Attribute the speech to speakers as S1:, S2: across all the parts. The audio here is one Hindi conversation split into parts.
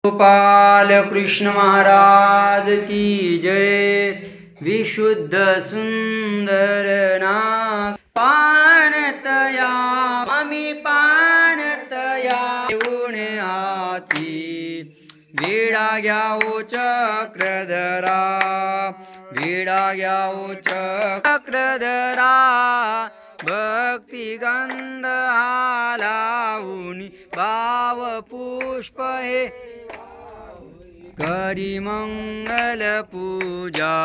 S1: गोपाल कृष्ण महाराज की जय। विशुद्ध सुंदर नाग पाणतया आम्ही पाणतया येऊन हाती विडा घ्यावो चक्रधरा विडा घ्यावो चक्रधरा भक्ती गंध आलाऊनी भाव पुष्प हे करी मंगल पूजा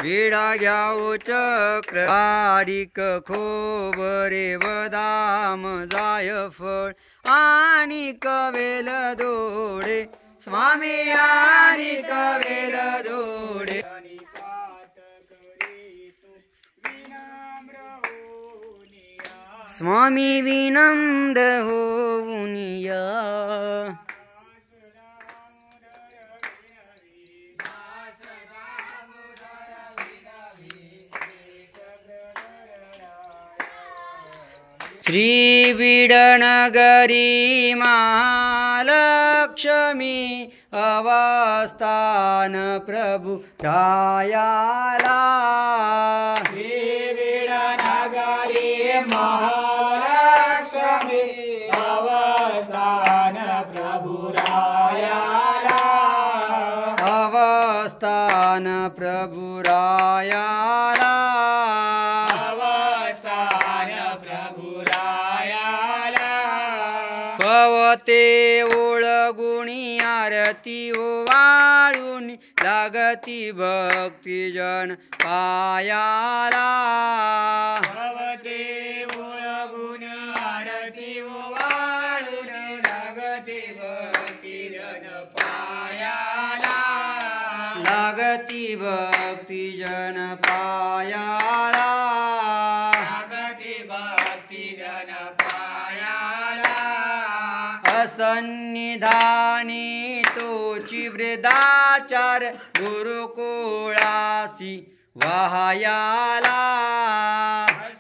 S1: विडा घ्यावो चक्र आरिक खोबरे बदाम जायफळ आणि कवेल दोडे स्वामी आणि कवेल दोडे स्वामी विनम्र होऊन या श्री विडनगरी महालक्ष्मी अवस्थान प्रभु रायाला
S2: श्री विडनगरी महालक्ष्मी अवस्थान प्रभु रायाला
S1: अवस्थान प्रभु रायाला पवते ओळगुणी आरती ओवाळून लागती भक्तिजन पायाला
S2: पवते ओळगुण आरती ओवाळून लागती भक्तिजन पायाला
S1: लागती भक्तिजन पायाला सन्निधानी तोची वृद्धाचार गुरुकुळासी वाहयाला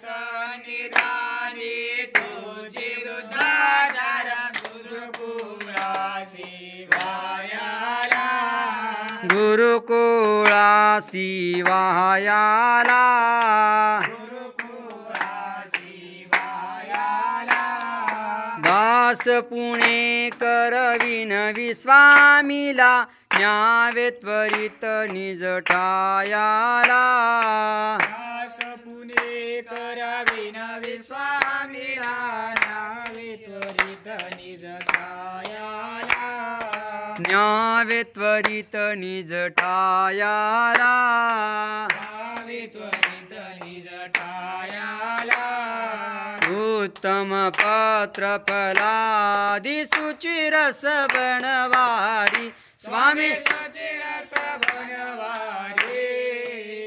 S2: सन्निधानी तोची वृद्धाचार गुरुकुळासी वाहयाला
S1: गुरुकुळासी वाहयाला दास पुणेकर विनवी स्वामीला न्यावे त्वरित निज ठायाला
S2: दास पुणेकर विनवी स्वामीला न्यावे त्वरित निज ठायाला
S1: न्यावे त्वरित निज ठायाला
S2: न्यावे त्वरित निज ठायाला
S1: उत्तम पत्र फलादि सुचिरस बनवारी स्वामी
S2: सुचिरस बनवारी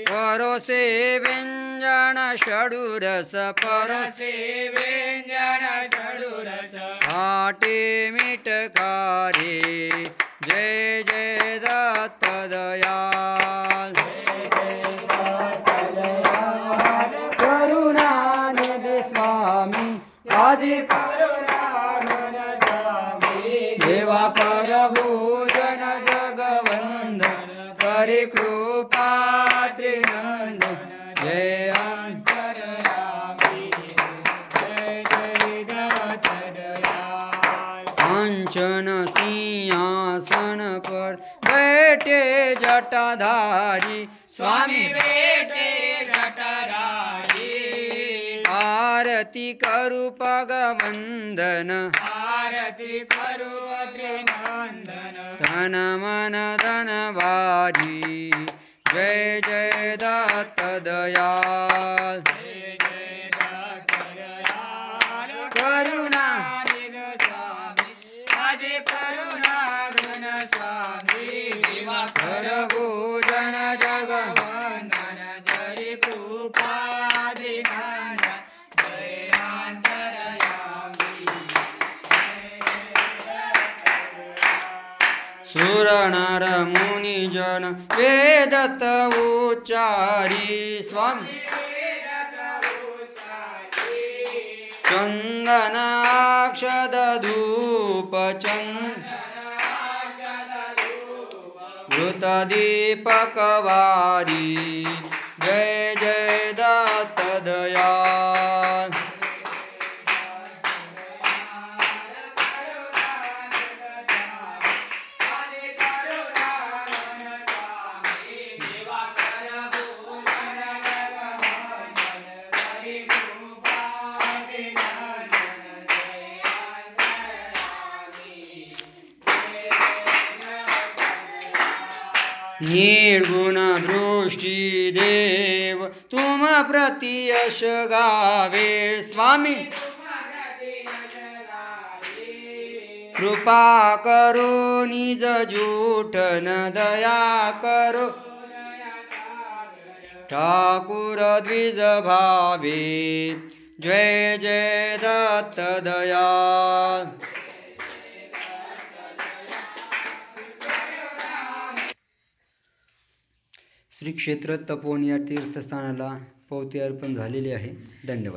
S1: परोसे व्यंजन षडुरस
S2: परसे व्यंजन षडुरस
S1: आटे मिटकारे जय जय दत्त दयाल करुणानिधि स्वामी आदि
S2: करुणानन स्वामी
S1: देवा परभूजन जगवंदन करि कृपा त्रिनंदन जय
S2: अंतर्यामी जय जय दत्त दयाल
S1: कांचन सिंहासन पर बैठे जटाधारी
S2: स्वामी बेटे जटाधारी
S1: आरती करू पगवंदन
S2: आरती करू त्रिनंदन
S1: तन मन धन वारी जय जय दत्त दयाल
S2: जय जय दत्त दयाल
S1: करुणानिधि
S2: स्वामी आदि करुणाघन स्वामी देवा
S1: परभूजन
S2: जगवंदन धरि कृपा दिनान जय अंतर्यामी
S1: सुर नर मुनि जन वेदत उच्चारी स्वामी चंदन अक्षद धूप चंद ज्योत दीपक वारी जय जय दत्त दयाल निर्गुण दृष्टी देव तुम प्रति यश गावे स्वामी कृपा करो निज झूठ न दया करो ठाकुर द्विज भावे जय जय दत्त दयाल श्री क्षेत्र तपोवन या तीर्थस्थानाला पावती अर्पण झालेली आहे. धन्यवाद.